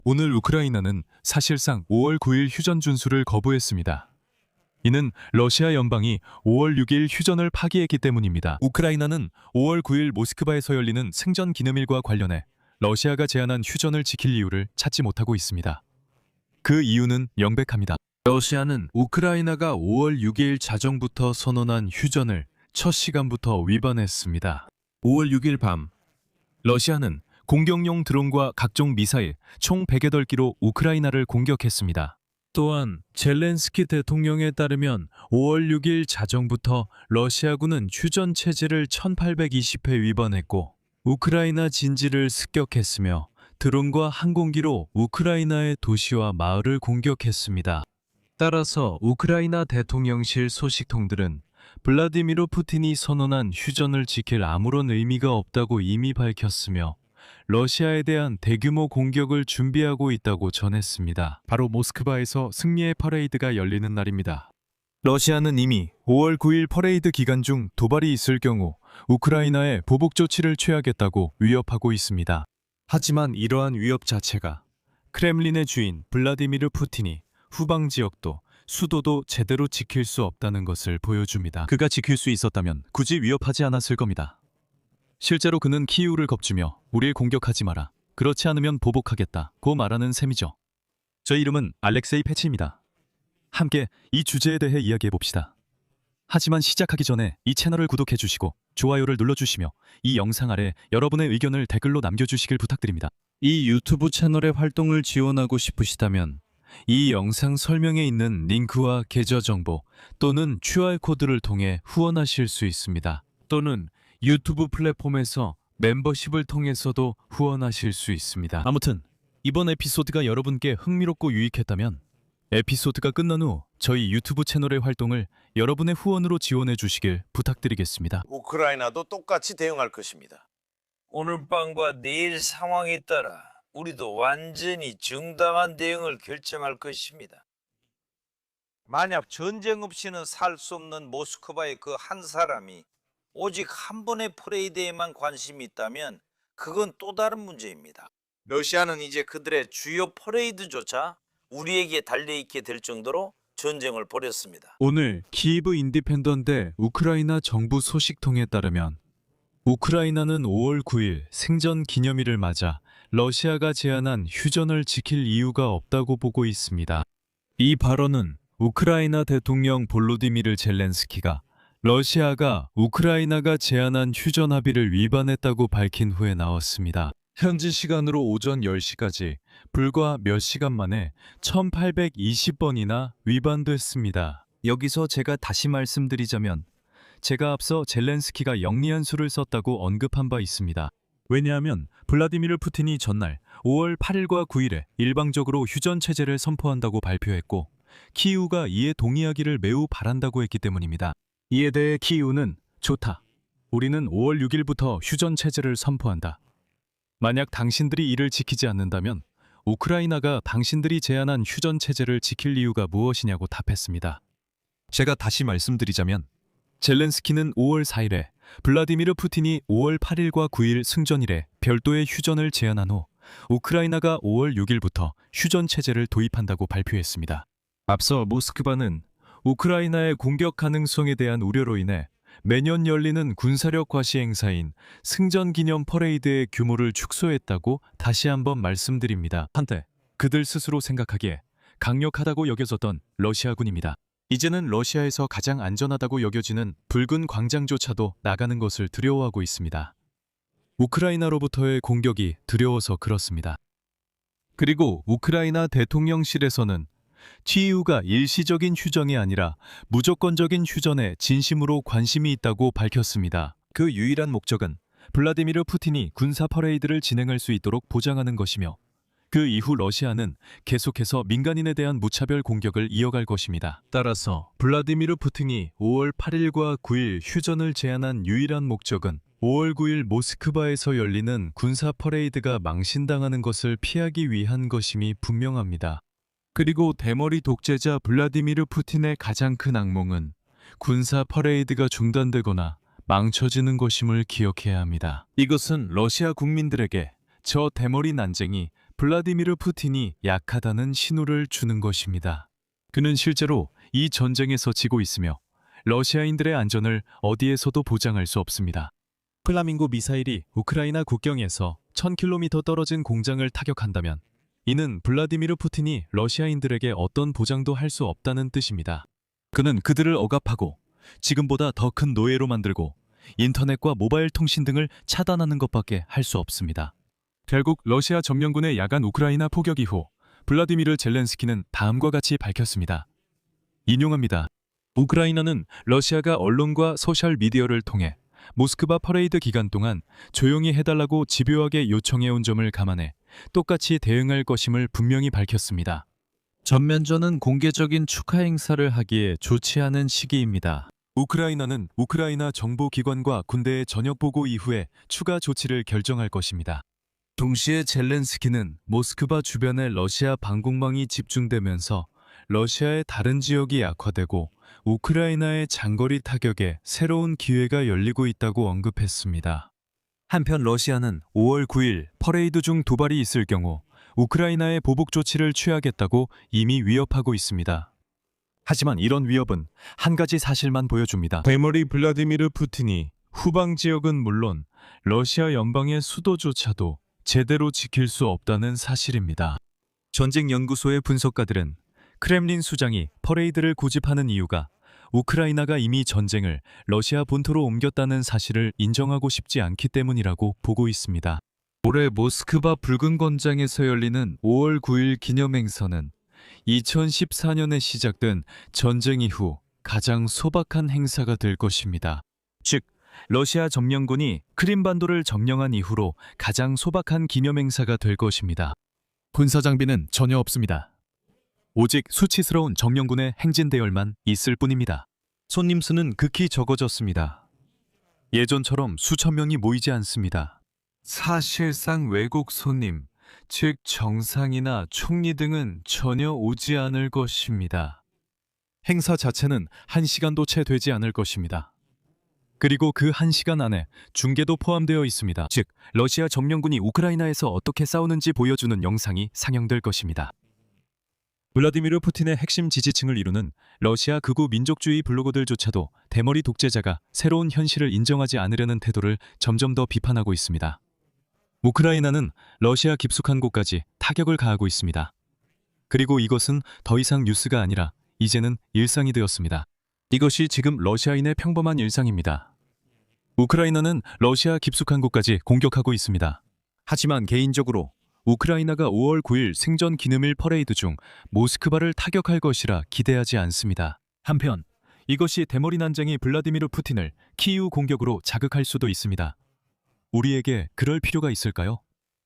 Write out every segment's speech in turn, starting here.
오늘 우크라이나는 사실상 5월 9일 휴전 준수를 거부했습니다. 이는 러시아 연방이 5월 6일 휴전을 파기했기 때문입니다. 우크라이나는 5월 9일 모스크바에서 열리는 생전 기념일과 관련해 러시아가 제안한 휴전을 지킬 이유를 찾지 못하고 있습니다. 그 이유는 명백합니다. 러시아는 우크라이나가 5월 6일 자정부터 선언한 휴전을 첫 시간부터 위반했습니다. 5월 6일 밤, 러시아는 공격용 드론과 각종 미사일 총 108기로 우크라이나를 공격했습니다. 또한 젤렌스키 대통령에 따르면 5월 6일 자정부터 러시아군은 휴전 체제를 1820회 위반했고 우크라이나 진지를 습격했으며 드론과 항공기로 우크라이나의 도시와 마을을 공격했습니다. 따라서 우크라이나 대통령실 소식통들은 블라디미르 푸틴이 선언한 휴전을 지킬 아무런 의미가 없다고 이미 밝혔으며 러시아에 대한 대규모 공격을 준비하고 있다고 전했습니다. 바로 모스크바에서 승리의 퍼레이드가 열리는 날입니다. 러시아는 이미 5월 9일 퍼레이드 기간 중 도발이 있을 경우 우크라이나에 보복 조치를 취하겠다고 위협하고 있습니다. 하지만 이러한 위협 자체가 크렘린의 주인 블라디미르 푸틴이 후방 지역도 수도도 제대로 지킬 수 없다는 것을 보여줍니다. 그가 지킬 수 있었다면 굳이 위협하지 않았을 겁니다. 실제로 그는 키이우를 겁주며 우릴 공격하지 마라. 그렇지 않으면 보복하겠다고 말하는 셈이죠. 저 이름은 알렉세이 패치입니다. 함께 이 주제에 대해 이야기해봅시다. 하지만 시작하기 전에 이 채널을 구독해주시고 좋아요를 눌러주시며 이 영상 아래 여러분의 의견을 댓글로 남겨주시길 부탁드립니다. 이 유튜브 채널의 활동을 지원하고 싶으시다면 이 영상 설명에 있는 링크와 계좌 정보 또는 QR코드를 통해 후원하실 수 있습니다. 또는 유튜브 플랫폼에서 멤버십을 통해서도 후원하실 수 있습니다. 아무튼 이번 에피소드가 여러분께 흥미롭고 유익했다면 에피소드가 끝난 후 저희 유튜브 채널의 활동을 여러분의 후원으로 지원해 주시길 부탁드리겠습니다. 우크라이나도 똑같이 대응할 것입니다. 오늘 밤과 내일 상황에 따라 우리도 완전히 정당한 대응을 결정할 것입니다. 만약 전쟁 없이는 살 수 없는 모스크바의 그 한 사람이 오직 한 번의 퍼레이드에만 관심이 있다면 그건 또 다른 문제입니다. 러시아는 이제 그들의 주요 퍼레이드조차 우리에게 달려있게 될 정도로 전쟁을 벌였습니다. 오늘 키이브 인디펜던트 우크라이나 정부 소식통에 따르면 우크라이나는 5월 9일 생전 기념일을 맞아 러시아가 제안한 휴전을 지킬 이유가 없다고 보고 있습니다. 이 발언은 우크라이나 대통령 볼로디미르 젤렌스키가 러시아가 우크라이나가 제안한 휴전 합의를 위반했다고 밝힌 후에 나왔습니다. 현지 시간으로 오전 10시까지 불과 몇 시간 만에 1820번이나 위반됐습니다. 여기서 제가 다시 말씀드리자면 제가 앞서 젤렌스키가 영리한 수를 썼다고 언급한 바 있습니다. 왜냐하면 블라디미르 푸틴이 전날 5월 8일과 9일에 일방적으로 휴전 체제를 선포한다고 발표했고 키이우가 이에 동의하기를 매우 바란다고 했기 때문입니다. 이에 대해 키이우는 좋다. 우리는 5월 6일부터 휴전 체제를 선포한다. 만약 당신들이 이를 지키지 않는다면 우크라이나가 당신들이 제안한 휴전 체제를 지킬 이유가 무엇이냐고 답했습니다. 제가 다시 말씀드리자면 젤렌스키는 5월 4일에 블라디미르 푸틴이 5월 8일과 9일 승전일에 별도의 휴전을 제안한 후 우크라이나가 5월 6일부터 휴전 체제를 도입한다고 발표했습니다. 앞서 모스크바는 우크라이나의 공격 가능성에 대한 우려로 인해 매년 열리는 군사력 과시 행사인 승전 기념 퍼레이드의 규모를 축소했다고 다시 한번 말씀드립니다. 한때 그들 스스로 생각하기에 강력하다고 여겨졌던 러시아군입니다. 이제는 러시아에서 가장 안전하다고 여겨지는 붉은 광장조차도 나가는 것을 두려워하고 있습니다. 우크라이나로부터의 공격이 두려워서 그렇습니다. 그리고 우크라이나 대통령실에서는 키이우가 일시적인 휴전이 아니라 무조건적인 휴전에 진심으로 관심이 있다고 밝혔습니다. 그 유일한 목적은 블라디미르 푸틴이 군사 퍼레이드를 진행할 수 있도록 보장하는 것이며 그 이후 러시아는 계속해서 민간인에 대한 무차별 공격을 이어갈 것입니다. 따라서 블라디미르 푸틴이 5월 8일과 9일 휴전을 제안한 유일한 목적은 5월 9일 모스크바에서 열리는 군사 퍼레이드가 망신당하는 것을 피하기 위한 것임이 분명합니다. 그리고 대머리 독재자 블라디미르 푸틴의 가장 큰 악몽은 군사 퍼레이드가 중단되거나 망쳐지는 것임을 기억해야 합니다. 이것은 러시아 국민들에게 저 대머리 난쟁이 블라디미르 푸틴이 약하다는 신호를 주는 것입니다. 그는 실제로 이 전쟁에서 지고 있으며 러시아인들의 안전을 어디에서도 보장할 수 없습니다. 플라밍고 미사일이 우크라이나 국경에서 1000km 떨어진 공장을 타격한다면 이는 블라디미르 푸틴이 러시아인들에게 어떤 보장도 할 수 없다는 뜻입니다. 그는 그들을 억압하고 지금보다 더 큰 노예로 만들고 인터넷과 모바일 통신 등을 차단하는 것밖에 할 수 없습니다. 결국 러시아 점령군의 야간 우크라이나 포격 이후 블라디미르 젤렌스키는 다음과 같이 밝혔습니다. 인용합니다. 우크라이나는 러시아가 언론과 소셜미디어를 통해 모스크바 퍼레이드 기간 동안 조용히 해달라고 집요하게 요청해온 점을 감안해 똑같이 대응할 것임을 분명히 밝혔습니다. 전면전은 공개적인 축하 행사를 하기에 좋지 않은 시기입니다. 우크라이나는 우크라이나 정보기관과 군대의 전역 보고 이후에 추가 조치를 결정할 것입니다. 동시에 젤렌스키는 모스크바 주변에 러시아 방공망이 집중되면서 러시아의 다른 지역이 약화되고 우크라이나의 장거리 타격에 새로운 기회가 열리고 있다고 언급했습니다. 한편 러시아는 5월 9일 퍼레이드 중 도발이 있을 경우 우크라이나의 보복 조치를 취하겠다고 이미 위협하고 있습니다. 하지만 이런 위협은 한 가지 사실만 보여줍니다. 대머리 블라디미르 푸틴이 후방 지역은 물론 러시아 연방의 수도조차도 제대로 지킬 수 없다는 사실입니다. 전쟁연구소의 분석가들은 크렘린 수장이 퍼레이드를 고집하는 이유가 우크라이나가 이미 전쟁을 러시아 본토로 옮겼다는 사실을 인정하고 싶지 않기 때문이라고 보고 있습니다. 올해 모스크바 붉은 광장에서 열리는 5월 9일 기념행사는 2014년에 시작된 전쟁 이후 가장 소박한 행사가 될 것입니다. 즉, 러시아 점령군이 크림반도를 점령한 이후로 가장 소박한 기념행사가 될 것입니다. 군사장비는 전혀 없습니다. 오직 수치스러운 점령군의 행진 대열만 있을 뿐입니다. 손님 수는 극히 적어졌습니다. 예전처럼 수천 명이 모이지 않습니다. 사실상 외국 손님, 즉 정상이나 총리 등은 전혀 오지 않을 것입니다. 행사 자체는 1시간도 채 되지 않을 것입니다. 그리고 그 1시간 안에 중계도 포함되어 있습니다. 즉, 러시아 점령군이 우크라이나에서 어떻게 싸우는지 보여주는 영상이 상영될 것입니다. 블라디미르 푸틴의 핵심 지지층을 이루는 러시아 극우 민족주의 블로거들조차도 대머리 독재자가 새로운 현실을 인정하지 않으려는 태도를 점점 더 비판하고 있습니다. 우크라이나는 러시아 깊숙한 곳까지 타격을 가하고 있습니다. 그리고 이것은 더 이상 뉴스가 아니라 이제는 일상이 되었습니다. 이것이 지금 러시아인의 평범한 일상입니다. 우크라이나는 러시아 깊숙한 곳까지 공격하고 있습니다. 하지만 개인적으로 우크라이나가 5월 9일 생전 기념일 퍼레이드 중 모스크바를 타격할 것이라 기대하지 않습니다. 한편 이것이 대머리 난쟁이 블라디미르 푸틴을 키이우 공격으로 자극할 수도 있습니다. 우리에게 그럴 필요가 있을까요?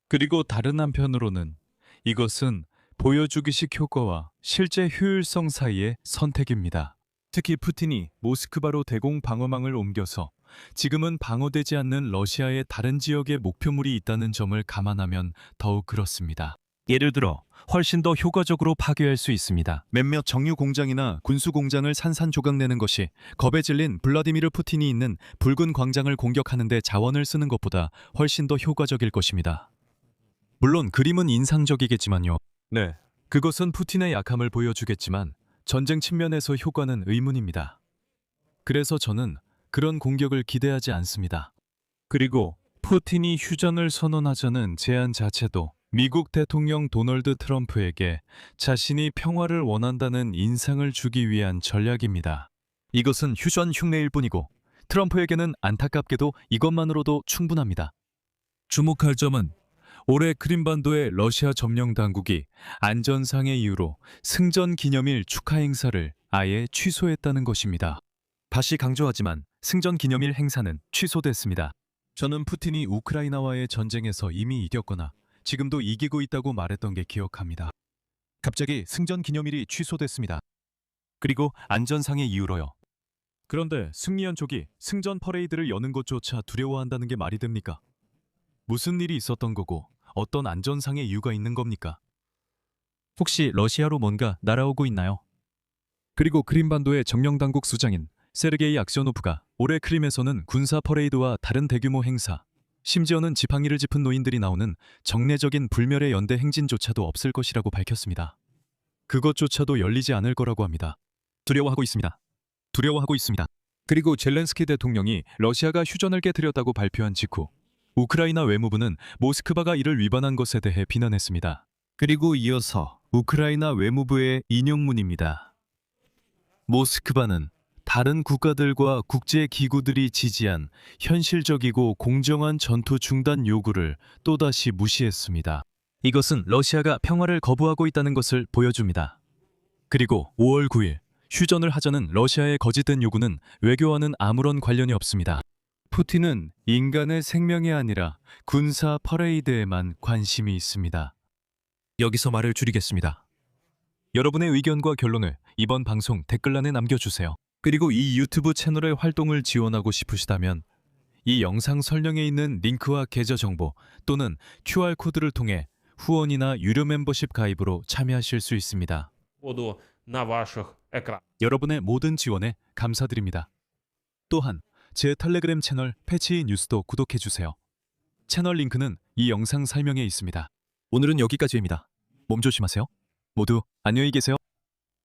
그리고 다른 한편으로는 이것은 보여주기식 효과와 실제 효율성 사이의 선택입니다. 특히 푸틴이 모스크바로 대공 방어망을 옮겨서 지금은 방어되지 않는 러시아의 다른 지역에 목표물이 있다는 점을 감안하면 더욱 그렇습니다. 예를 들어 훨씬 더 효과적으로 파괴할 수 있습니다. 몇몇 정유 공장이나 군수 공장을 산산조각내는 것이 겁에 질린 블라디미르 푸틴이 있는 붉은 광장을 공격하는 데 자원을 쓰는 것보다 훨씬 더 효과적일 것입니다. 물론 그림은 인상적이겠지만요. 네, 그것은 푸틴의 약함을 보여주겠지만 전쟁 측면에서 효과는 의문입니다. 그래서 저는 그런 공격을 기대하지 않습니다. 그리고 푸틴이 휴전을 선언하자는 제안 자체도 미국 대통령 도널드 트럼프에게 자신이 평화를 원한다는 인상을 주기 위한 전략입니다. 이것은 휴전 흉내일 뿐이고 트럼프에게는 안타깝게도 이것만으로도 충분합니다. 주목할 점은 올해 크림반도의 러시아 점령 당국이 안전상의 이유로 승전 기념일 축하 행사를 아예 취소했다는 것입니다. 다시 강조하지만 승전 기념일 행사는 취소됐습니다. 저는 푸틴이 우크라이나와의 전쟁에서 이미 이겼거나 지금도 이기고 있다고 말했던 게 기억합니다. 갑자기 승전 기념일이 취소됐습니다. 그리고 안전상의 이유로요. 그런데 승리한 족이 승전 퍼레이드를 여는 것조차 두려워한다는 게 말이 됩니까? 무슨 일이 있었던 거고 어떤 안전상의 이유가 있는 겁니까? 혹시 러시아로 뭔가 날아오고 있나요? 그리고 크림반도의 점령당국 수장인 세르게이 악sio노프가 올해 크림에서는 군사 퍼레이드와 다른 대규모 행사, 심지어는 지팡이를 짚은 노인들이 나오는 정례적인 불멸의 연대 행진조차도 없을 것이라고 밝혔습니다. 그것조차도 열리지 않을 거라고 합니다. 두려워하고 있습니다. 두려워하고 있습니다. 그리고 젤렌스키 대통령이 러시아가 휴전을 깨뜨렸다고 발표한 직후 우크라이나 외무부는 모스크바가 이를 위반한 것에 대해 비난했습니다. 그리고 이어서 우크라이나 외무부의 인용문입니다. 모스크바는 다른 국가들과 국제 기구들이 지지한 현실적이고 공정한 전투 중단 요구를 또다시 무시했습니다. 이것은 러시아가 평화를 거부하고 있다는 것을 보여줍니다. 그리고 5월 9일 휴전을 하자는 러시아의 거짓된 요구는 외교와는 아무런 관련이 없습니다. 푸틴은 인간의 생명이 아니라 군사 퍼레이드에만 관심이 있습니다. 여기서 말을 줄이겠습니다. 여러분의 의견과 결론을 이번 방송 댓글란에 남겨주세요. 그리고 이 유튜브 채널의 활동을 지원하고 싶으시다면 이 영상 설명에 있는 링크와 계좌 정보 또는 QR코드를 통해 후원이나 유료 멤버십 가입으로 참여하실 수 있습니다. буду на ваших экранах. 여러분의 모든 지원에 감사드립니다. 또한 제 텔레그램 채널 패치 뉴스도 구독해주세요. 채널 링크는 이 영상 설명에 있습니다. 오늘은 여기까지입니다. 몸 조심하세요. 모두 안녕히 계세요.